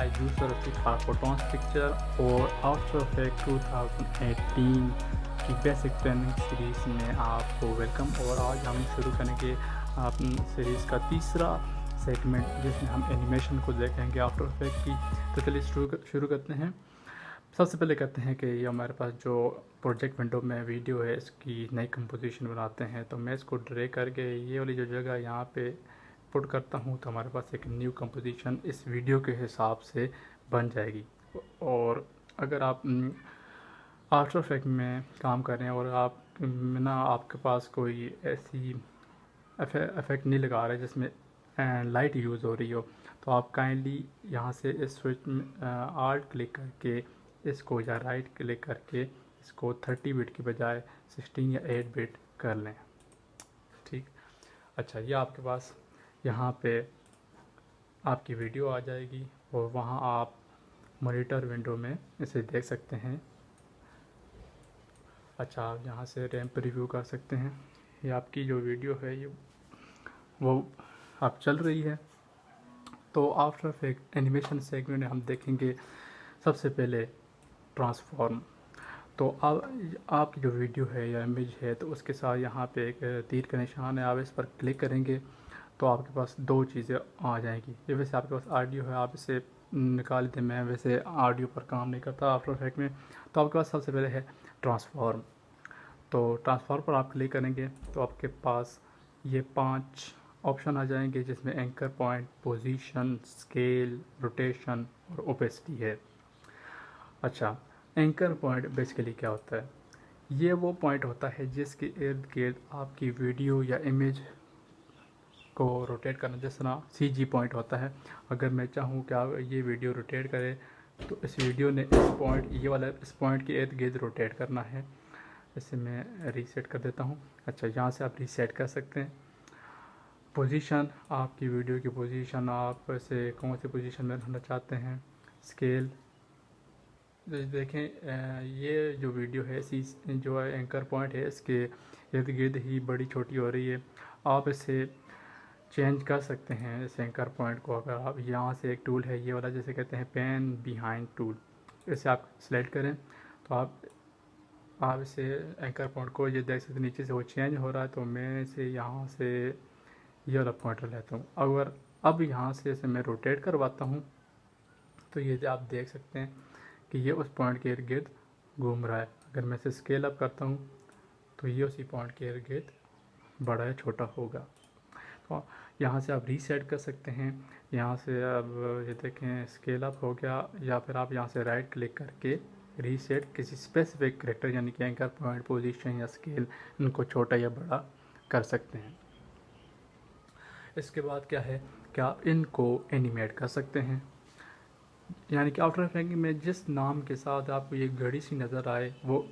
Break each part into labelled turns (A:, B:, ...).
A: User of photons picture और after effect 2018 की basic training series में आपको वेलकम। और आज हम शुरू करेंगे अपनी सीरीज़ का तीसरा सेगमेंट जिसमें हम एनिमेशन को देखेंगे आफ्टर इफेक्ट की। तो चलिए शुरू करते हैं। सबसे पहले कहते हैं कि ये हमारे पास जो प्रोजेक्ट विंडो में वीडियो है इसकी नई कंपोजिशन बनाते हैं। तो मैं इसको ड्रैग करके ये वाली जो जगह यहाँ पे पुट करता हूँ तो हमारे पास एक न्यू कंपोजिशन इस वीडियो के हिसाब से बन जाएगी। और अगर आप आफ्टर इफेक्ट में काम कर रहे हैं और आप ना आपके पास कोई ऐसी इफेक्ट नहीं लगा रहे जिसमें लाइट यूज़ हो रही हो, तो आप काइंडली यहाँ से इस स्विच में आल्ट क्लिक करके इसको या राइट क्लिक करके इसको 30 बिट की बजाय 16 या 8 बिट कर लें। ठीक, अच्छा, ये आपके पास यहाँ पे आपकी वीडियो आ जाएगी और वहाँ आप मॉनिटर विंडो में इसे देख सकते हैं। अच्छा, आप यहाँ से रैंप रिव्यू कर सकते हैं। ये आपकी जो वीडियो है ये वो आप चल रही है। तो आफ्टर इफेक्ट एनिमेशन सेगमेंट में हम देखेंगे सबसे पहले ट्रांसफॉर्म। तो अब आपकी जो वीडियो है या इमेज है तो उसके साथ यहाँ पे एक तीर का निशान है, आप इस पर क्लिक करेंगे तो आपके पास दो चीज़ें आ जाएंगी। ये वैसे आपके पास ऑडियो है, आप इसे निकाल दें, मैं वैसे ऑडियो पर काम नहीं करता आफ्टर इफेक्ट में। तो आपके पास सबसे पहले है ट्रांसफॉर्म। तो ट्रांसफॉर्म पर आप क्लिक करेंगे तो आपके पास ये 5 ऑप्शन आ जाएंगे जिसमें anchor point, position, scale, rotation और ओपेसिटी है। अच्छा, एंकर पॉइंट बेसिकली क्या होता है? ये वो पॉइंट होता है जिसके इर्द गिर्द आपकी वीडियो या इमेज को रोटेट करना, जिस तरह CG पॉइंट होता है। अगर मैं चाहूँ कि आप ये वीडियो रोटेट करें तो इस वीडियो ने इस पॉइंट, ये वाला इस पॉइंट के इर्द गिर्द रोटेट करना है। इसे मैं रीसेट कर देता हूँ। अच्छा, यहाँ से आप रीसेट कर सकते हैं। पोजीशन, आपकी वीडियो की पोजीशन, आप इसे कौन सी पोजीशन में रखना चाहते हैं। स्केल, देखें ये जो वीडियो है इसी जो एंकर पॉइंट है इसके इर्द गिर्द ही बड़ी छोटी हो रही है। आप इसे चेंज कर सकते हैं इस एंकर पॉइंट को। अगर आप यहाँ से एक टूल है ये वाला जिसे कहते हैं पैन बिहाइंड टूल, इसे आप सेलेक्ट करें तो आप इसे एंकर पॉइंट को ये देख सकते हैं नीचे से वो चेंज हो रहा है। तो मैं इसे यहाँ से ये वाला पॉइंटर लेता हूँ। अगर अब यहाँ से इसे मैं रोटेट करवाता हूँ तो ये आप देख सकते हैं कि ये उस पॉइंट के इर्द गिर्द घूम रहा है। अगर मैं इसे स्केल अप करता हूँ तो ये उसी पॉइंट के इर्द गिर्द बड़ा या छोटा होगा। तो यहाँ से आप रीसेट कर सकते हैं। यहाँ से अब ये देखें स्केल अप हो गया, या फिर आप यहाँ से राइट क्लिक करके रीसेट किसी स्पेसिफिक करेक्टर यानी कि एंकर पॉइंट, पोजीशन या स्केल, इनको छोटा या बड़ा कर सकते हैं। इसके बाद क्या है कि आप इनको एनिमेट कर सकते हैं, यानी कि आफ्टर इफेक्ट में जिस नाम के साथ आपको ये घड़ी सी नज़र आए वो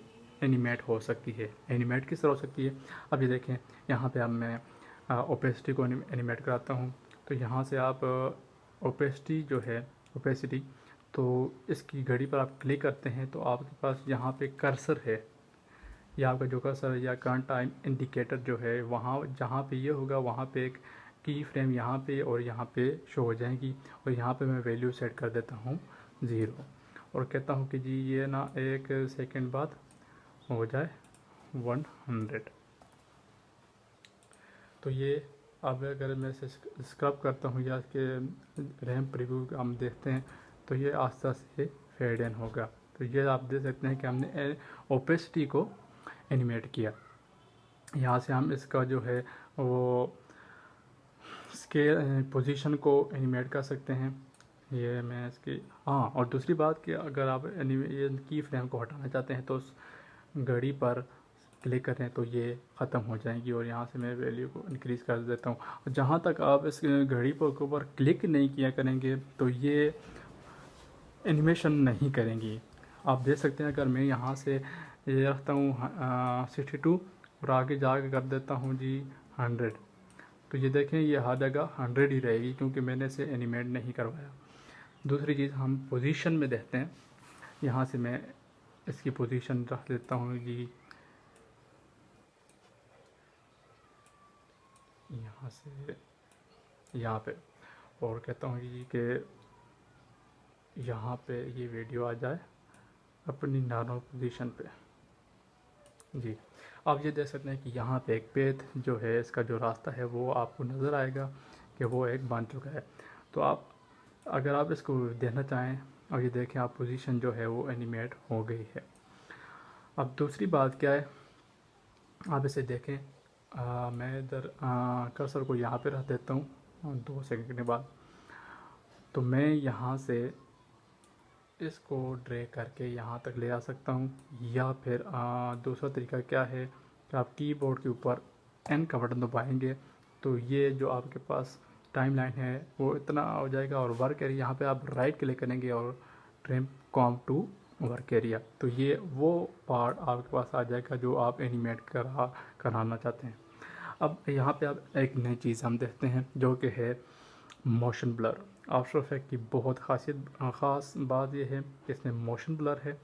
A: एनिमेट हो सकती है। एनिमेट किस तरह हो सकती है? अब ये देखें यहाँ पे अब मैं ओपेसिटी को एनिमेट कराता हूँ। तो यहाँ से आप ओपेसिटी जो है, ओपेसिटी, तो इसकी घड़ी पर आप क्लिक करते हैं तो आपके पास यहाँ पे कर्सर है, या आपका जो कर्सर है या करंट टाइम इंडिकेटर जो है वहाँ जहाँ पे ये होगा वहाँ पे एक की फ्रेम यहाँ पे और यहाँ पे शो हो जाएगी। और यहाँ पे मैं वैल्यू सेट कर देता हूँ 0 और कहता हूँ कि जी ये ना 1 सेकंड बाद हो जाए 100। तो ये अब अगर मैं इसे स्क्रब करता हूँ या इसके रैम प्रीव्यू हम देखते हैं तो ये आस्ते आस्ते फेड इन होगा। तो ये आप देख सकते हैं कि हमने ओपेसिटी को एनिमेट किया। यहाँ से हम इसका जो है वो स्केल, पोजीशन को एनिमेट कर सकते हैं। ये मैं इसकी, हाँ, और दूसरी बात कि अगर आप ये की फ्रेम को हटाना चाहते हैं तो उस घड़ी पर क्लिक करें तो ये ख़त्म हो जाएंगी। और यहाँ से मैं वैल्यू को इंक्रीज़ कर देता हूँ। जहाँ तक आप इस घड़ी पर के ऊपर क्लिक नहीं किया करेंगे तो ये एनिमेशन नहीं करेंगी। आप देख सकते हैं अगर मैं यहाँ से ये रखता हूँ 62 और आगे जाके कर देता हूँ जी 100, तो ये देखें ये हर जगह 100 ही रहेगी क्योंकि मैंने इसे एनिमेट नहीं करवाया। दूसरी चीज़ हम पोजीशन में देखते हैं। यहाँ से मैं इसकी पोजीशन रख देता हूँ जी यहाँ से यहाँ पे, और कहता हूँ जी कि यहाँ पे ये वीडियो आ जाए अपनी नॉर्मल पोजीशन पे। जी, आप ये देख सकते हैं कि यहाँ पे एक पेथ जो है, इसका जो रास्ता है वो आपको नज़र आएगा कि वो एक बन चुका है। तो आप अगर आप इसको देखना चाहें और ये देखें, आप पोजीशन जो है वो एनिमेट हो गई है। अब दूसरी बात क्या है, आप इसे देखें। मैं इधर कर्सर को यहाँ पे रख देता हूँ 2 सेकंड के बाद। तो मैं यहाँ से इसको ड्रैग करके यहाँ तक ले आ सकता हूँ, या फिर दूसरा तरीका क्या है कि आप कीबोर्ड के ऊपर एन का बटन दबाएंगे तो ये जो आपके पास टाइमलाइन है वो इतना हो जाएगा, और वर्क एरिया यहाँ पे आप राइट क्लिक करेंगे और trim com to work area, तो ये वो पार्ट आपके पास आ जाएगा जो आप एनिमेट कराना चाहते हैं। अब यहाँ पे आप एक नई चीज़ हम देखते हैं जो कि है मोशन ब्लर। आफ्टर इफेक्ट की बहुत ख़ास बात यह है कि इसमें मोशन ब्लर है।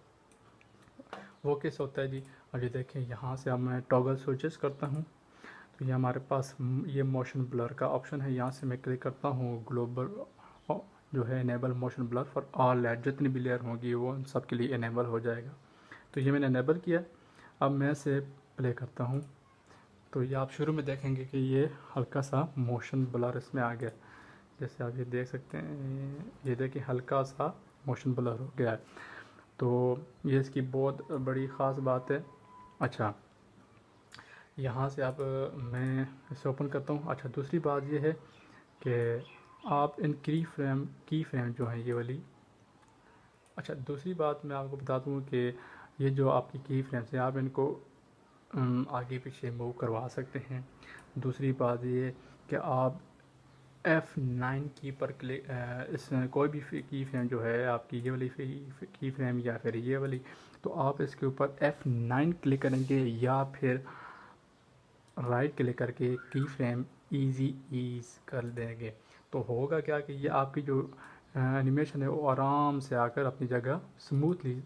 A: वो कैसे होता है जी, अब ये देखें, यहाँ से अब मैं टॉगल स्विचेस करता हूँ तो ये हमारे पास ये मोशन ब्लर का ऑप्शन है। यहाँ से मैं क्लिक करता हूँ ग्लोबल जो है enable motion blur for all layer, जितनी भी लेयर होंगी वो उन सब के लिए इनेबल हो जाएगा। तो ये मैंने इनेबल किया। अब मैं इसे प्ले करता हूँ तो ये आप शुरू में देखेंगे कि ये हल्का सा मोशन ब्लर इसमें आ गया, जैसे आप ये देख सकते हैं। ये देखिए हल्का सा मोशन ब्लर हो गया है, तो ये इसकी बहुत बड़ी ख़ास बात है। अच्छा, यहाँ से आप मैं इसे ओपन करता हूँ। अच्छा, दूसरी बात ये है कि आप इन की फ्रेम जो है ये वाली। अच्छा, दूसरी बात मैं आपको बता दूँ कि ये जो आपकी की फ्रेम्स हैं आप इनको आगे पीछे मूव करवा सकते हैं। दूसरी बात ये कि आप F9 की पर क्लिक इस कोई भी की फ्रेम जो है आपकी ये वाली की फ्रेम या फिर ये वाली, तो आप इसके ऊपर F9 क्लिक करेंगे या फिर राइट क्लिक करके की फ्रेम ईजी ईज कर देंगे, तो होगा क्या कि ये आपकी जो एनिमेशन है वो आराम से आकर अपनी जगह स्मूथली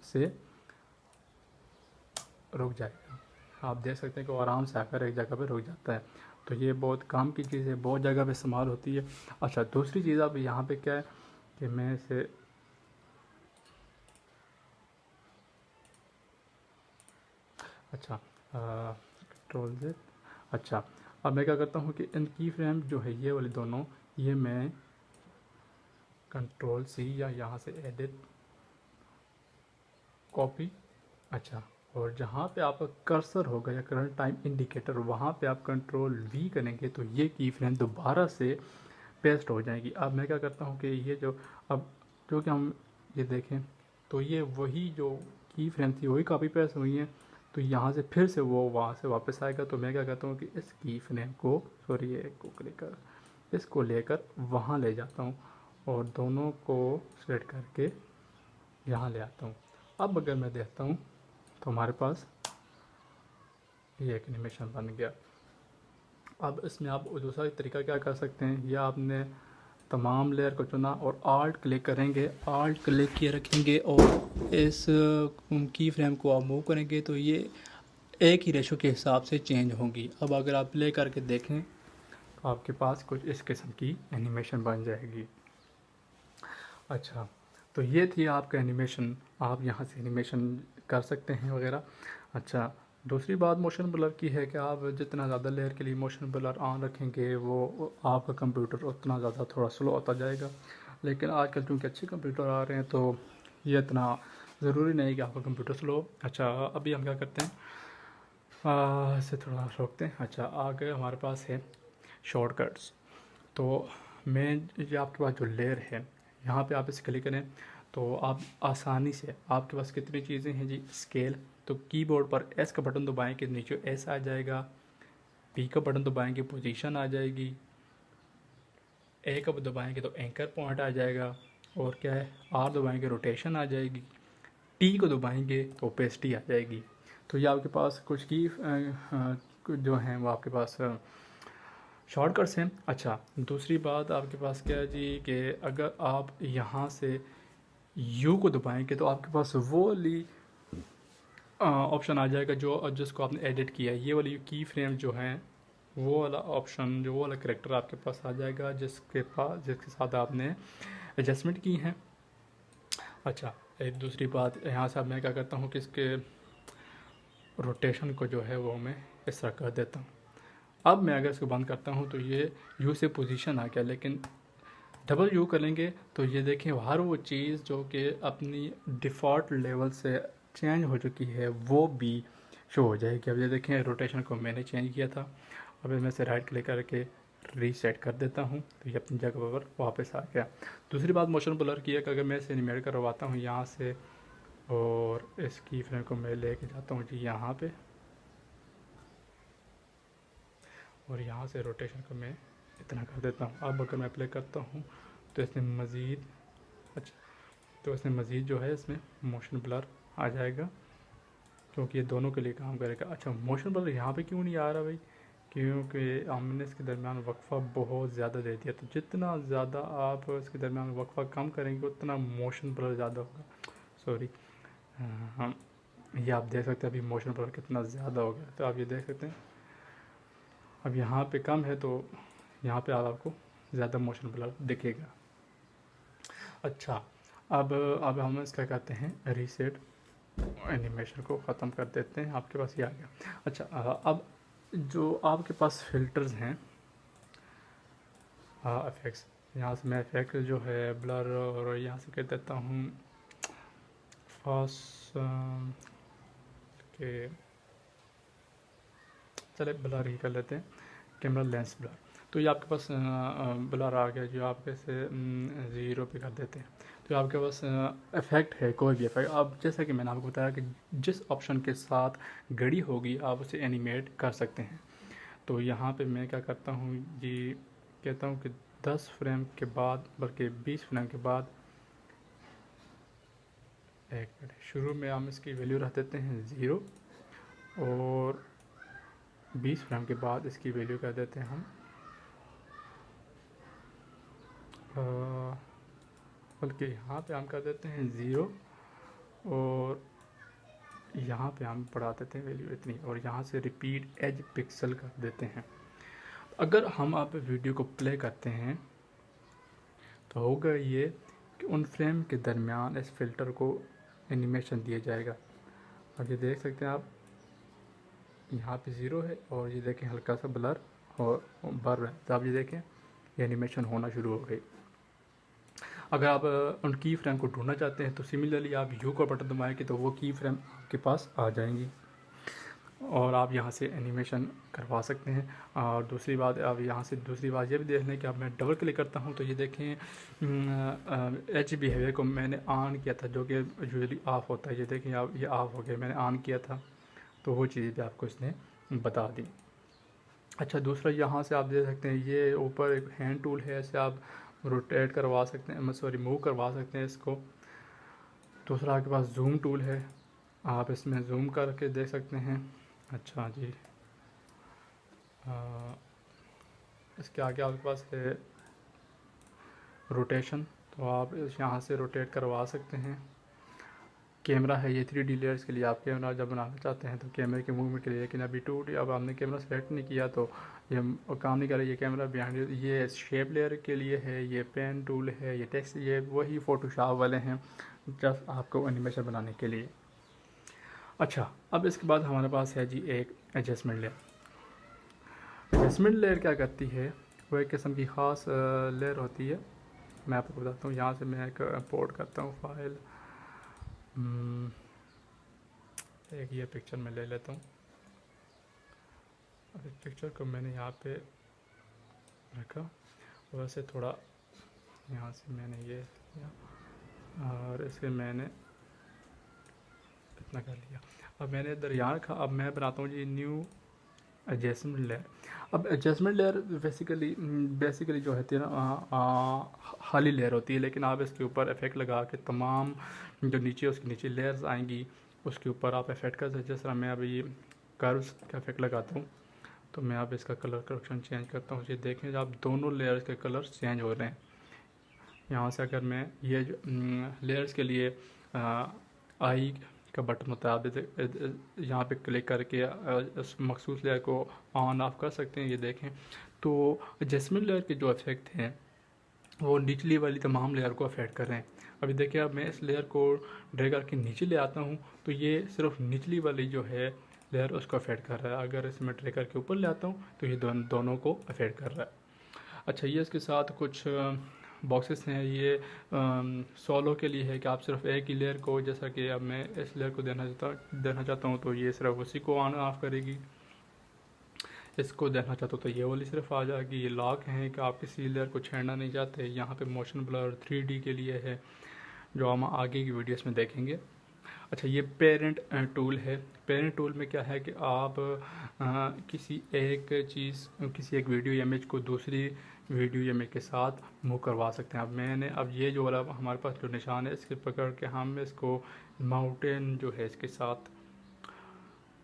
A: से रुक जाएगा। आप देख सकते हैं कि वो आराम से आकर एक जगह पे रुक जाता है। तो ये बहुत काम की चीज़ है, बहुत जगह पे इस्तेमाल होती है। अच्छा, दूसरी चीज़ अब यहाँ पे क्या है कि मैं इसे अच्छा कंट्रोल Z। अच्छा, अब मैं क्या करता हूँ कि इन की फ्रेम जो है ये वाली दोनों, ये मैं कंट्रोल C या यहाँ से एडिट कॉपी। अच्छा, और जहाँ पे आपका कर्सर होगा या करंट टाइम इंडिकेटर, वहाँ पे आप कंट्रोल V करेंगे तो ये की फ्रेम दोबारा से पेस्ट हो जाएगी। अब मैं क्या करता हूँ कि ये जो अब जो कि हम ये देखें तो ये वही जो की फ्रेम थी वही कॉपी पेस्ट हुई है, तो यहाँ से फिर से वो वहाँ से वापस आएगा। तो मैं क्या करता हूँ कि इस की फ्रेम को सॉरी ये को क्लिक कर इसको लेकर वहाँ ले जाता हूँ और दोनों को सेलेक्ट करके यहाँ ले आता हूँ। अब अगर मैं देखता हूँ तो हमारे पास ये एक एनिमेशन बन गया। अब इसमें आप दूसरा तरीका क्या कर सकते हैं, या आपने तमाम लेयर को चुना और आल्ट क्लिक करेंगे, आल्ट क्लिक किए रखेंगे और इस की फ्रेम को आप मूव करेंगे तो ये एक ही रेशो के हिसाब से चेंज होंगी। अब अगर आप प्ले करके देखें तो आपके पास कुछ इस किस्म की एनिमेशन बन जाएगी। अच्छा, तो ये थी आपका एनिमेशन, आप यहाँ से एनिमेशन कर सकते हैं वगैरह। अच्छा, दूसरी बात मोशन ब्लर की है कि आप जितना ज़्यादा लेयर के लिए मोशन ब्लर ऑन रखेंगे वो आपका कंप्यूटर उतना ज़्यादा थोड़ा स्लो होता जाएगा। लेकिन आजकल चूँकि अच्छे कंप्यूटर आ रहे हैं तो ये इतना ज़रूरी नहीं कि आपका कंप्यूटर स्लो। अच्छा, अभी हम क्या करते हैं, इसे थोड़ा रोकते हैं। अच्छा, आगे हमारे पास है शॉर्टकट्स। तो मैं ये आपके पास जो लेयर है यहाँ पे आप इसे क्लिक करें तो आप आसानी से, आपके पास कितनी चीज़ें हैं जी, स्केल, तो कीबोर्ड पर एस का बटन दबाएंगे नीचे एस आ जाएगा, पी का बटन दबाएंगे पोजीशन आ जाएगी, ए का दबाएंगे तो एंकर पॉइंट आ जाएगा, और क्या है आर दबाएंगे रोटेशन आ जाएगी, टी को दबाएंगे तो ओपेसिटी आ जाएगी। तो ये आपके पास कुछ की जो हैं वो आपके पास शॉर्टकट्स हैं। अच्छा, दूसरी बात आपके पास क्या है जी कि अगर आप यहाँ से यू को दबाएंगे तो आपके पास वो वाली ऑप्शन आ जाएगा जो जिसको आपने एडिट किया है। ये वाली की फ्रेम जो है वो वाला ऑप्शन, जो वो वाला करेक्टर आपके पास आ जाएगा जिसके साथ आपने एडजस्टमेंट की है। अच्छा, एक दूसरी बात यहाँ से अब मैं क्या करता हूँ कि इसके रोटेशन को जो है वो मैं इस तरह कर देता हूँ। अब मैं अगर इसको बंद करता हूँ तो ये यू से पोजीशन आ गया, लेकिन डबल यू करेंगे तो ये देखें हर वो चीज़ जो कि अपनी डिफ़ॉल्ट लेवल से चेंज हो चुकी है वो भी शो हो जाएगी। अब ये देखें रोटेशन को मैंने चेंज किया था, अब मैं से राइट क्लिक करके रीसेट कर देता हूँ तो ये अपनी जगह पर वापस आ गया। दूसरी बात मोशन ब्लर की है कि अगर मैं इसे एनिमेट करवाता हूँ यहाँ से और इस की फ्रेम को मैं लेके जाता हूँ जी यहाँ पे, और यहाँ से रोटेशन को मैं इतना कर देता हूँ। अब अगर मैं प्ले करता हूँ तो इसमें मज़ीद, अच्छा, तो इसमें मज़ीद जो है इसमें मोशन ब्लर आ जाएगा, क्योंकि ये दोनों के लिए काम करेगा। अच्छा, मोशन ब्लर यहाँ पे क्यों नहीं आ रहा भाई? क्योंकि हमने इसके दरमियान वक्फ़ा बहुत ज़्यादा दे दिया, तो जितना ज़्यादा आप इसके दरमियान वक्फ़ा कम करेंगे उतना मोशन ब्लर ज़्यादा होगा। सॉरी, हम ये आप देख सकते हैं अभी मोशन ब्लर कितना ज़्यादा हो गया, तो आप ये देख सकते हैं अब यहाँ पे कम है तो यहाँ पे आपको ज़्यादा मोशन ब्लर दिखेगा। अच्छा, अब हम इसका कहते हैं रीसेट, एनिमेशन को ख़त्म कर देते हैं, आपके पास ये आ गया। अच्छा, अब जो आपके पास फ़िल्टर्स हैं, इफेक्ट्स, यहाँ से मैं इफेक्ट जो है ब्लर और यहाँ से कर देता हूँ फास्ट के, चले ब्लर ही कर लेते हैं, कैमरा लेंस ब्लर। तो ये आपके पास ब्लर आ गया जो आपके से 0 पे कर देते हैं। तो आपके पास इफेक्ट है, कोई भी इफेक्ट, आप जैसा कि मैंने आपको बताया कि जिस ऑप्शन के साथ घड़ी होगी आप उसे एनिमेट कर सकते हैं। तो यहाँ पे मैं क्या करता हूँ जी, कहता हूँ कि 10 फ्रेम के बाद, बल्कि 20 फ्रेम के बाद, एक मिनट, शुरू में हम इसकी वैल्यू रख देते हैं 0 और 20 फ्रेम के बाद इसकी वैल्यू कर देते हैं हम बल्कि यहाँ पे हम कर देते हैं 0 और यहाँ पे हम बढ़ा देते हैं वैल्यू इतनी, और यहाँ से रिपीट एज पिक्सल कर देते हैं। अगर हम आप वीडियो को प्ले करते हैं तो होगा ये कि उन फ्रेम के दरमियान इस फिल्टर को एनिमेशन दिया जाएगा। अब ये देख सकते हैं आप, यहाँ पे 0 है और ये देखें हल्का सा ब्लर और बढ़ रहा है, तो आप ये देखें ये एनिमेशन होना शुरू हो गई। अगर आप उन की फ्रेम को ढूंढना चाहते हैं तो सिमिलरली आप यू का बटन दबाएंगे तो वो की फ्रेम आपके पास आ जाएंगी और आप यहाँ से एनिमेशन करवा सकते हैं। और दूसरी बात, आप यहाँ से दूसरी बात ये भी देख लें कि अब मैं डबल क्लिक करता हूँ तो ये देखें एच बिहेवियर को मैंने ऑन किया था जो कि यूजुअली ऑफ होता है, ये देखें आप ये ऑफ हो गया, मैंने ऑन किया था तो वो चीज़ भी आपको इसने बता दी। अच्छा, दूसरा यहाँ से आप देख सकते हैं ये ऊपर एक हैंड टूल है, ऐसे आप रोटेट करवा सकते हैं, सॉरी मूव करवा सकते हैं इसको। दूसरा आपके पास जूम टूल है, आप इसमें जूम करके देख सकते हैं। अच्छा जी, इसके आगे आपके पास है रोटेशन, तो आप यहाँ से रोटेट करवा सकते हैं। कैमरा है ये 3D लेयर्स के लिए, आप कैमरा जब बनाना चाहते हैं तो कैमरे के मूवमेंट के लिए, लेकिन अभी 2D, अब हमने कैमरा सेलेक्ट नहीं किया तो ये काम नहीं कर रहा। ये कैमरा बिहाइंड, ये शेप लेयर के लिए है, ये पेन टूल है, ये टेक्स्ट, ये वही फ़ोटोशॉप वाले हैं जस्ट आपको एनिमेशन बनाने के लिए। अच्छा, अब इसके बाद हमारे पास है जी एक एडजस्टमेंट लेयर। एडजस्टमेंट लेयर क्या करती है, वो एक किस्म की ख़ास लेयर होती है। मैं आपको बताता हूँ, यहाँ से मैं एक इंपोर्ट करता हूँ फाइल, एक ये पिक्चर मैं ले लेता हूँ। अब इस पिक्चर को मैंने यहाँ पे रखा, वैसे थोड़ा यहाँ से मैंने ये लिया और इसे मैंने इतना कर लिया। अब मैंने इधर यहाँ रखा, अब मैं बनाता हूँ जी न्यू एडजस्टमेंट लेयर। अब एडजस्टमेंट लेयर बेसिकली जो होती है ना खाली लेयर होती है, लेकिन आप इसके ऊपर इफेक्ट लगा के तमाम जो नीचे उसके नीचे लेयर्स आएंगी उसके ऊपर आप इफेक्ट कर सकते हैं। जिस तरह मैं अभी कर्व्स का इफेक्ट लगाता हूँ तो मैं अब इसका कलर करेक्शन चेंज करता हूँ। ये देखें आप दोनों लेयर्स के कलर चेंज हो रहे हैं। यहाँ से अगर मैं ये जो लेयर्स के लिए आई का बटन होता है, आप यहाँ पे क्लिक करके उस मखसूस लेयर को ऑन ऑफ कर सकते हैं। ये देखें तो एडजस्टमेंट लेयर के जो इफेक्ट हैं वो निचली वाली तमाम लेयर को अफेक्ट कर रहे हैं। अभी देखिए अब मैं इस लेयर को ड्रैग करके नीचे ले आता हूँ तो ये सिर्फ निचली वाली जो है लेयर उसको अफेक्ट कर रहा है। अगर इसमें ड्रैग करके ऊपर ले आता हूँ तो ये दोनों को अफेक्ट कर रहा है। अच्छा, ये इसके साथ कुछ बॉक्सेस हैं, ये सोलो के लिए है कि आप सिर्फ एक ही लेयर को, जैसा कि अब मैं इस लेयर को देना चाहता हूँ तो ये सिर्फ उसी को ऑन ऑफ करेगी। इसको देखना चाहते हो तो ये वाली सिर्फ आ जाएगी। ये लॉक है कि आप किसी लेयर को छेड़ना नहीं चाहते। यहाँ पे मोशन ब्लर 3D के लिए है, जो हम आगे की वीडियोस में देखेंगे। अच्छा, ये पेरेंट टूल है। पेरेंट टूल में क्या है कि आप किसी एक वीडियो इमेज को दूसरी वीडियो इमेज के साथ मूव करवा सकते हैं। अब ये जो वाला हमारे पास जो निशान है, इसके पकड़ के हम इसको माउंटेन जो है इसके साथ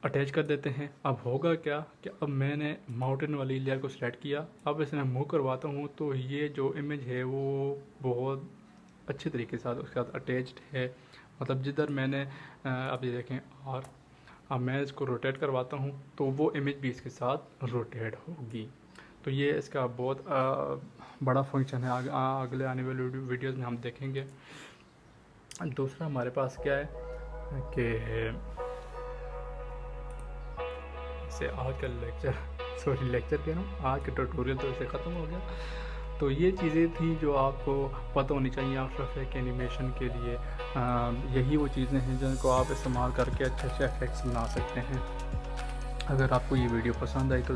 A: अटैच कर देते हैं। अब होगा क्या कि अब मैंने माउंटेन वाली लेयर को सिलेक्ट किया, अब इसमें मूव करवाता हूँ तो ये जो इमेज है वो बहुत अच्छे तरीके से उसके साथ अटैच्ड है। मतलब जिधर मैंने अब ये देखें, और अब मैं इसको रोटेट करवाता हूँ तो वो इमेज भी इसके साथ रोटेट होगी। तो ये इसका बहुत बड़ा फंक्शन है। अगले आने वाले वीडियोज़ में हम देखेंगे। दूसरा हमारे पास क्या है कि से आज का लेक्चर कह रहा हूँ, आज का ट्यूटोरियल तो इसे ख़त्म हो गया। तो ये चीज़ें थी जो आपको पता होनी चाहिए आफ्टर इफेक्ट एनिमेशन के लिए। यही वो चीज़ें हैं जिनको आप इस्तेमाल करके अच्छे अच्छे इफेक्ट्स बना सकते हैं। अगर आपको ये वीडियो पसंद आई तो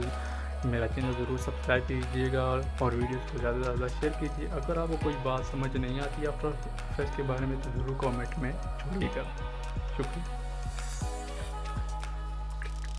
A: मेरा चैनल ज़रूर सब्सक्राइब कीजिएगा और वीडियोस को ज़्यादा से ज़्यादा शेयर कीजिए। अगर आपको कोई बात समझ नहीं आती आफ्टर इफेक्ट्स के बारे में तो ज़रूर कमेंट में छोड़िएगा। शुक्रिया।